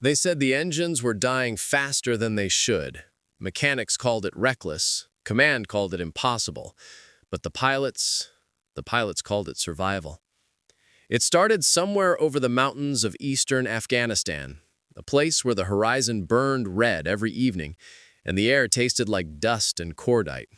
They said the engines were dying faster than they should. Mechanics called it reckless, command called it impossible, but the pilots called it survival. It started somewhere over the mountains of eastern Afghanistan, a place where the horizon burned red every evening and the air tasted like dust and cordite.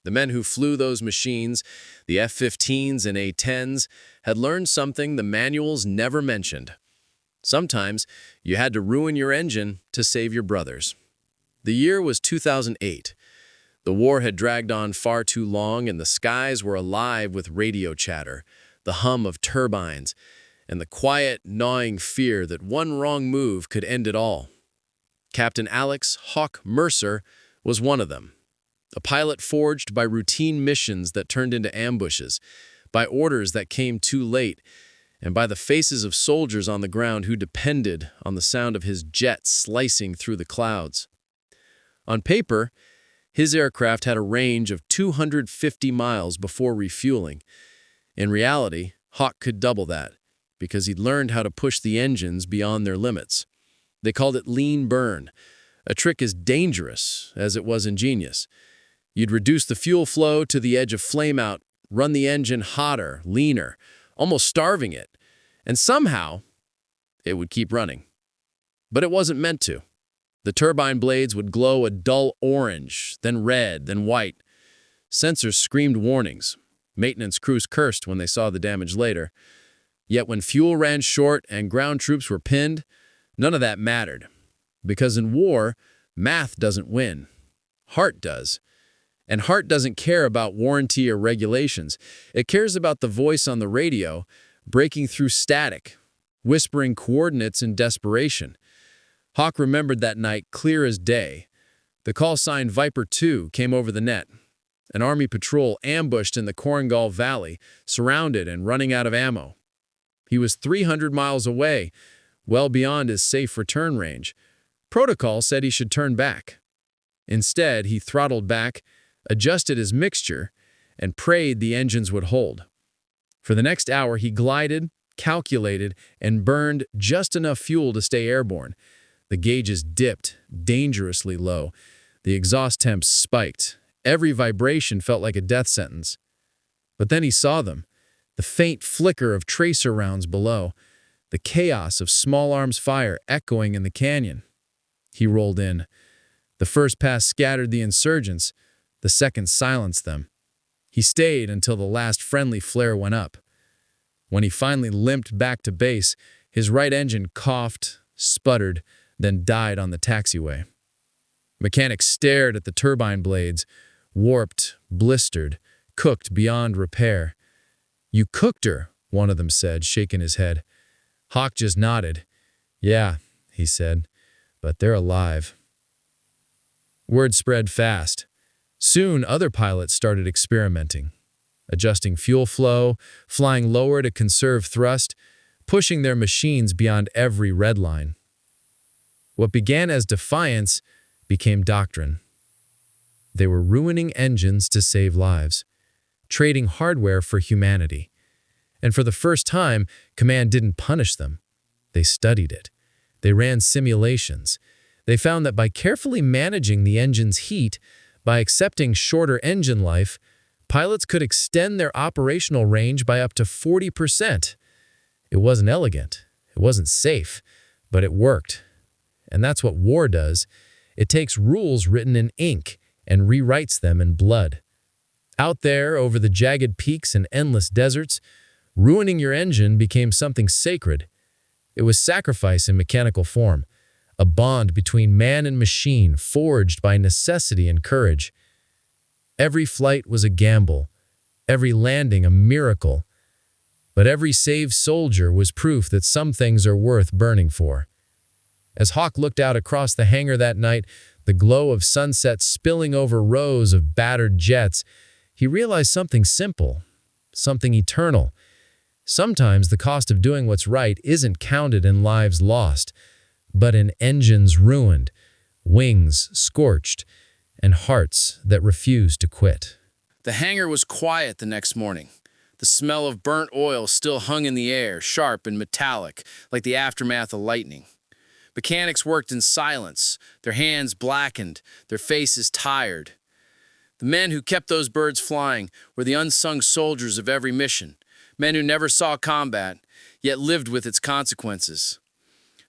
The men who flew those machines, the F-15s and A-10s, had learned something the manuals never mentioned. Sometimes you had to ruin your engine to save your brothers. The year was 2008. The war had dragged on far too long and the skies were alive with radio chatter, the hum of turbines, and the quiet, gnawing fear that one wrong move could end it all. Captain Alex "Hawk" Mercer was one of them. A pilot forged by routine missions that turned into ambushes, by orders that came too late, and by the faces of soldiers on the ground who depended on the sound of his jet slicing through the clouds. On paper, his aircraft had a range of 250 miles before refueling. In reality, Hawk could double that, because he'd learned how to push the engines beyond their limits. They called it lean burn, a trick as dangerous as it was ingenious. You'd reduce the fuel flow to the edge of flameout, run the engine hotter, leaner, almost starving it, and somehow it would keep running. But it wasn't meant to. The turbine blades would glow a dull orange, then red, then white. Sensors screamed warnings. Maintenance crews cursed when they saw the damage later. Yet when fuel ran short and ground troops were pinned, none of that mattered. Because in war, math doesn't win. Heart does. And heart doesn't care about warranty or regulations. It cares about the voice on the radio, breaking through static, whispering coordinates in desperation. Hawk remembered that night clear as day. The call sign Viper 2 came over the net. An Army patrol ambushed in the Korengal Valley, surrounded and running out of ammo. He was 300 miles away, well beyond his safe return range. Protocol said he should turn back. Instead, he throttled back, adjusted his mixture, and prayed the engines would hold. For the next hour, he glided, calculated, and burned just enough fuel to stay airborne. The gauges dipped, dangerously low. The exhaust temps spiked. Every vibration felt like a death sentence. But then he saw them, the faint flicker of tracer rounds below, the chaos of small arms fire echoing in the canyon. He rolled in. The first pass scattered the insurgents. The second silenced them. He stayed until the last friendly flare went up. When he finally limped back to base, his right engine coughed, sputtered, then died on the taxiway. Mechanics stared at the turbine blades, warped, blistered, cooked beyond repair. "You cooked her," one of them said, shaking his head. Hawk just nodded. "Yeah," he said, "but they're alive." Word spread fast. Soon, other pilots started experimenting, adjusting fuel flow, flying lower to conserve thrust, pushing their machines beyond every red line. What began as defiance became doctrine. They were ruining engines to save lives, trading hardware for humanity. And for the first time, command didn't punish them. They studied it. They ran simulations. They found that by carefully managing the engine's heat, by accepting shorter engine life, pilots could extend their operational range by up to 40%. It wasn't elegant. It wasn't safe, but it worked. And that's what war does. It takes rules written in ink and rewrites them in blood. Out there, over the jagged peaks and endless deserts, ruining your engine became something sacred. It was sacrifice in mechanical form, a bond between man and machine forged by necessity and courage. Every flight was a gamble, every landing a miracle, but every saved soldier was proof that some things are worth burning for. As Hawk looked out across the hangar that night, the glow of sunset spilling over rows of battered jets, he realized something simple, something eternal. Sometimes the cost of doing what's right isn't counted in lives lost, but in engines ruined, wings scorched, and hearts that refuse to quit. The hangar was quiet the next morning. The smell of burnt oil still hung in the air, sharp and metallic, like the aftermath of lightning. Mechanics worked in silence, their hands blackened, their faces tired. The men who kept those birds flying were the unsung soldiers of every mission, men who never saw combat, yet lived with its consequences.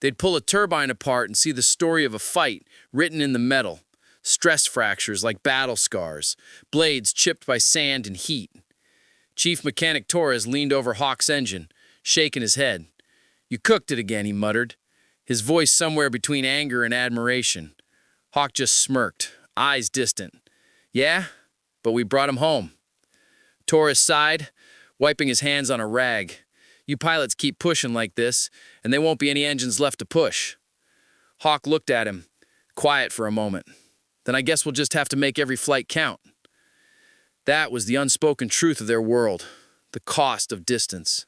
They'd pull a turbine apart and see the story of a fight written in the metal, stress fractures like battle scars, blades chipped by sand and heat. Chief Mechanic Torres leaned over Hawk's engine, shaking his head. "You cooked it again," he muttered, his voice somewhere between anger and admiration. Hawk just smirked, eyes distant. "Yeah, but we brought him home." Torres sighed, wiping his hands on a rag. "You pilots keep pushing like this, and there won't be any engines left to push." Hawk looked at him, quiet for a moment. "Then I guess we'll just have to make every flight count." That was the unspoken truth of their world, the cost of distance.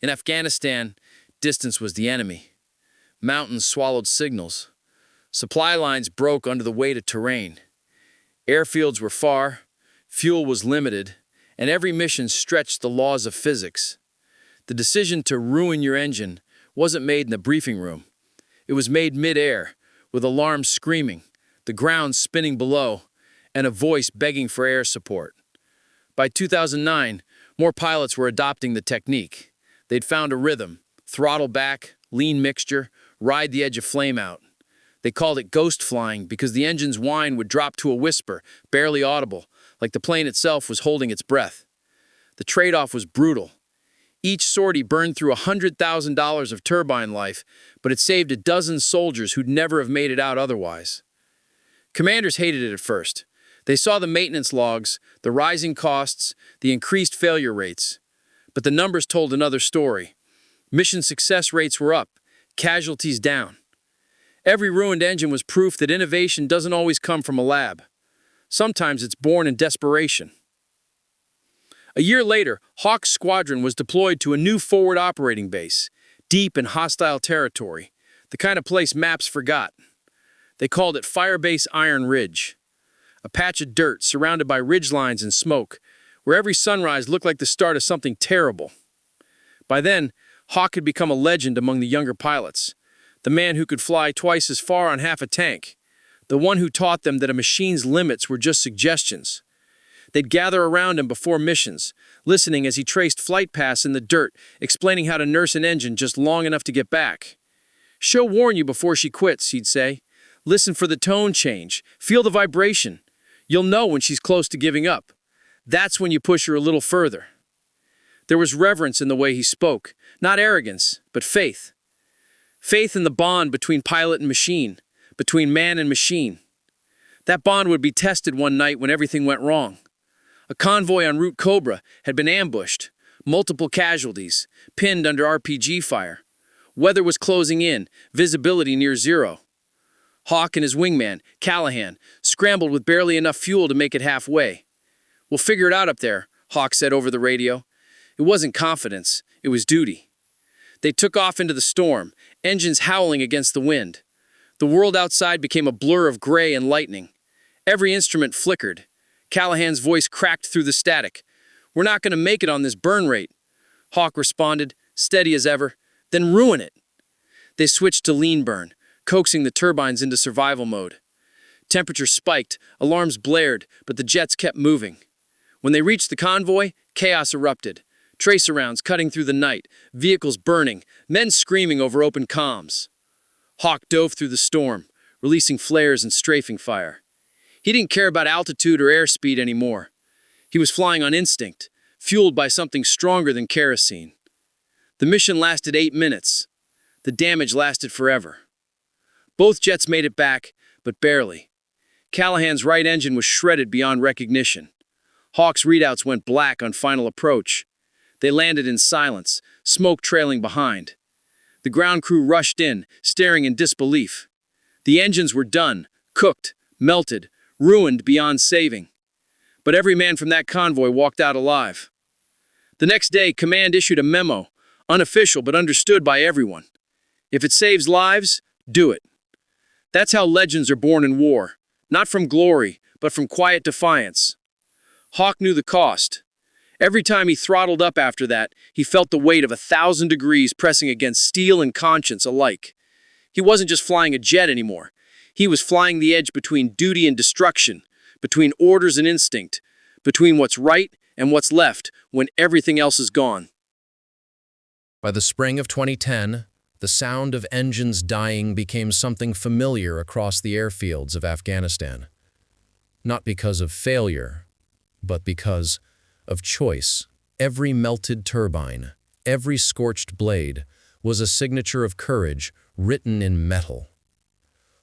In Afghanistan, distance was the enemy. Mountains swallowed signals. Supply lines broke under the weight of terrain. Airfields were far, fuel was limited, and every mission stretched the laws of physics. The decision to ruin your engine wasn't made in the briefing room. It was made mid-air, with alarms screaming, the ground spinning below, and a voice begging for air support. By 2009, more pilots were adopting the technique. They'd found a rhythm: throttle back, lean mixture, ride the edge of flame out. They called it ghost flying because the engine's whine would drop to a whisper, barely audible, like the plane itself was holding its breath. The trade-off was brutal. Each sortie burned through $100,000 of turbine life, but it saved a dozen soldiers who'd never have made it out otherwise. Commanders hated it at first. They saw the maintenance logs, the rising costs, the increased failure rates. But the numbers told another story. Mission success rates were up, casualties down. Every ruined engine was proof that innovation doesn't always come from a lab. Sometimes it's born in desperation. A year later, Hawk's squadron was deployed to a new forward operating base, deep in hostile territory, the kind of place maps forgot. They called it Firebase Iron Ridge, a patch of dirt surrounded by ridgelines and smoke, where every sunrise looked like the start of something terrible. By then, Hawk had become a legend among the younger pilots, the man who could fly twice as far on half a tank, the one who taught them that a machine's limits were just suggestions. They'd gather around him before missions, listening as he traced flight paths in the dirt, explaining how to nurse an engine just long enough to get back. "She'll warn you before she quits," he'd say. "Listen for the tone change. Feel the vibration. You'll know when she's close to giving up. That's when you push her a little further." There was reverence in the way he spoke, not arrogance, but faith. Faith in the bond between pilot and machine, between man and machine. That bond would be tested one night when everything went wrong. A convoy en route Cobra had been ambushed, multiple casualties, pinned under RPG fire. Weather was closing in, visibility near zero. Hawk and his wingman, Callahan, scrambled with barely enough fuel to make it halfway. "We'll figure it out up there," Hawk said over the radio. It wasn't confidence, it was duty. They took off into the storm, engines howling against the wind. The world outside became a blur of gray and lightning. Every instrument flickered. Callahan's voice cracked through the static. "We're not going to make it on this burn rate." Hawk responded, steady as ever. "Then ruin it." They switched to lean burn, coaxing the turbines into survival mode. Temperature spiked, alarms blared, but the jets kept moving. When they reached the convoy, chaos erupted. Tracer rounds cutting through the night, vehicles burning, men screaming over open comms. Hawk dove through the storm, releasing flares and strafing fire. He didn't care about altitude or airspeed anymore. He was flying on instinct, fueled by something stronger than kerosene. The mission lasted 8 minutes. The damage lasted forever. Both jets made it back, but barely. Callahan's right engine was shredded beyond recognition. Hawk's readouts went black on final approach. They landed in silence, smoke trailing behind. The ground crew rushed in, staring in disbelief. The engines were done, cooked, melted, ruined beyond saving. But every man from that convoy walked out alive. The next day, command issued a memo, unofficial but understood by everyone. If it saves lives, do it. That's how legends are born in war, not from glory, but from quiet defiance. Hawk knew the cost. Every time he throttled up after that, he felt the weight of 1,000 degrees pressing against steel and conscience alike. He wasn't just flying a jet anymore. He was flying the edge between duty and destruction, between orders and instinct, between what's right and what's left when everything else is gone. By the spring of 2010, the sound of engines dying became something familiar across the airfields of Afghanistan. Not because of failure, but because of choice. Every melted turbine, every scorched blade, was a signature of courage written in metal.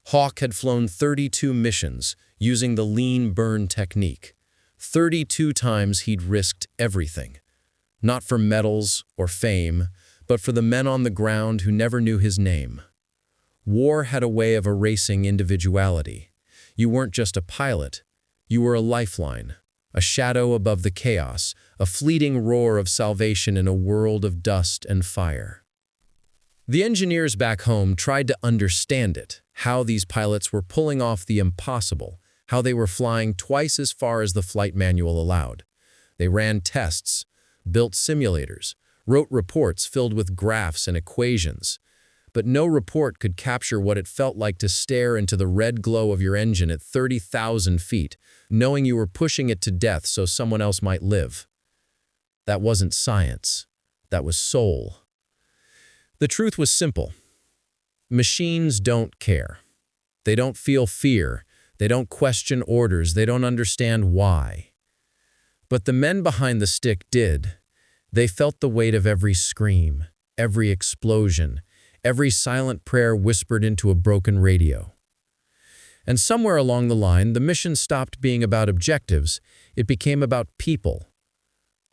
Hawk had flown 32 missions using the lean burn technique. 32 times he'd risked everything. Not for medals or fame, but for the men on the ground who never knew his name. War had a way of erasing individuality. You weren't just a pilot, you were a lifeline, a shadow above the chaos, a fleeting roar of salvation in a world of dust and fire. The engineers back home tried to understand it, how these pilots were pulling off the impossible, how they were flying twice as far as the flight manual allowed. They ran tests, built simulators, wrote reports filled with graphs and equations, but no report could capture what it felt like to stare into the red glow of your engine at 30,000 feet, knowing you were pushing it to death so someone else might live. That wasn't science. That was soul. The truth was simple. Machines don't care. They don't feel fear. They don't question orders. They don't understand why. But the men behind the stick did. They felt the weight of every scream, every explosion, every silent prayer whispered into a broken radio. And somewhere along the line, the mission stopped being about objectives. It became about people.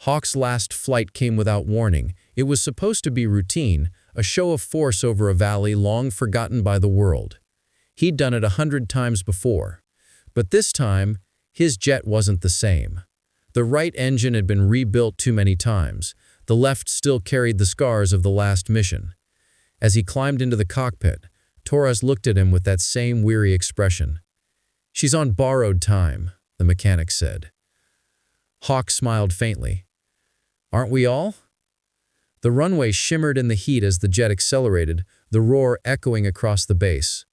Hawk's last flight came without warning. It was supposed to be routine, a show of force over a valley long forgotten by the world. He'd done it 100 times before. But this time, his jet wasn't the same. The right engine had been rebuilt too many times. The left still carried the scars of the last mission. As he climbed into the cockpit, Torres looked at him with that same weary expression. "She's on borrowed time," the mechanic said. Hawk smiled faintly. "Aren't we all?" The runway shimmered in the heat as the jet accelerated, the roar echoing across the base.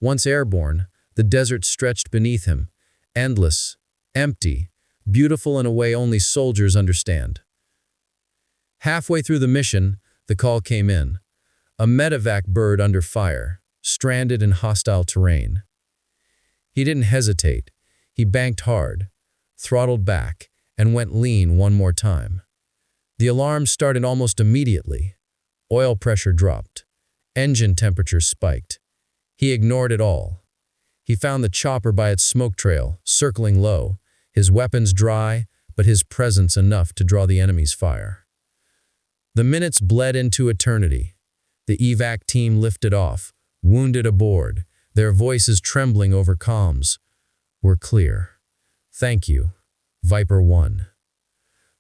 Once airborne, the desert stretched beneath him, endless, empty, beautiful in a way only soldiers understand. Halfway through the mission, the call came in. A medevac bird under fire, stranded in hostile terrain. He didn't hesitate. He banked hard, throttled back, and went lean one more time. The alarm started almost immediately. Oil pressure dropped. Engine temperature spiked. He ignored it all. He found the chopper by its smoke trail, circling low, his weapons dry, but his presence enough to draw the enemy's fire. The minutes bled into eternity. The evac team lifted off, wounded aboard, their voices trembling over comms. "We're clear. Thank you, Viper 1.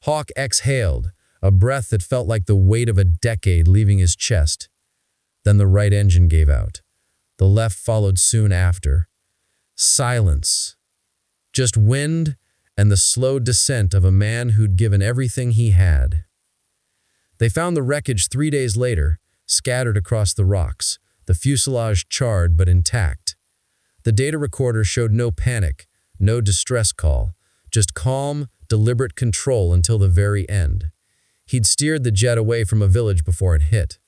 Hawk exhaled, a breath that felt like the weight of a decade leaving his chest. Then the right engine gave out. The left followed soon after. Silence. Just wind and the slow descent of a man who'd given everything he had. They found the wreckage 3 days later, scattered across the rocks, the fuselage charred but intact. The data recorder showed no panic, no distress call, just calm, deliberate control until the very end. He'd steered the jet away from a village before it hit.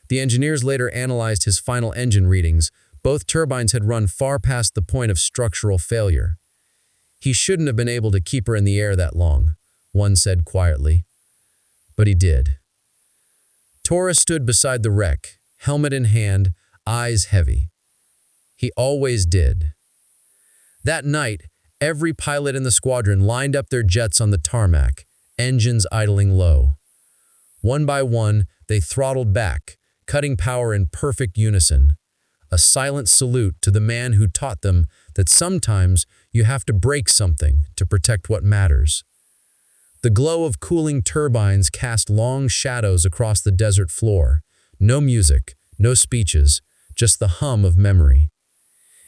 The engineers later analyzed his final engine readings. Both turbines had run far past the point of structural failure. "He shouldn't have been able to keep her in the air that long," one said quietly. But he did. Torres stood beside the wreck, helmet in hand, eyes heavy. He always did. That night, every pilot in the squadron lined up their jets on the tarmac, engines idling low. One by one, they throttled back, cutting power in perfect unison. A silent salute to the man who taught them that sometimes you have to break something to protect what matters. The glow of cooling turbines cast long shadows across the desert floor. No music, no speeches, just the hum of memory.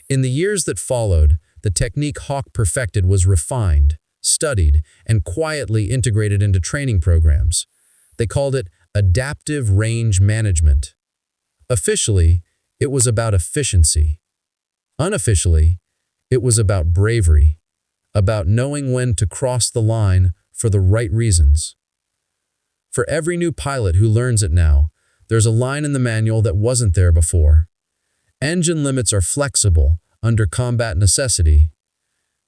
In the years that followed, the technique Hawk perfected was refined, studied, and quietly integrated into training programs. They called it adaptive range management. Officially, It was about efficiency. Unofficially, it was about bravery, about knowing when to cross the line for the right reasons. For every new pilot who learns it now, there's a line in the manual that wasn't there before. Engine limits are flexible under combat necessity.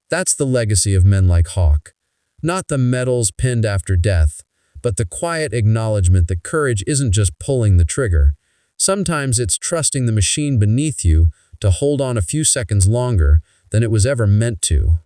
That's the legacy of men like Hawke. Not the medals pinned after death, but the quiet acknowledgement that courage isn't just pulling the trigger. Sometimes it's trusting the machine beneath you to hold on a few seconds longer than it was ever meant to.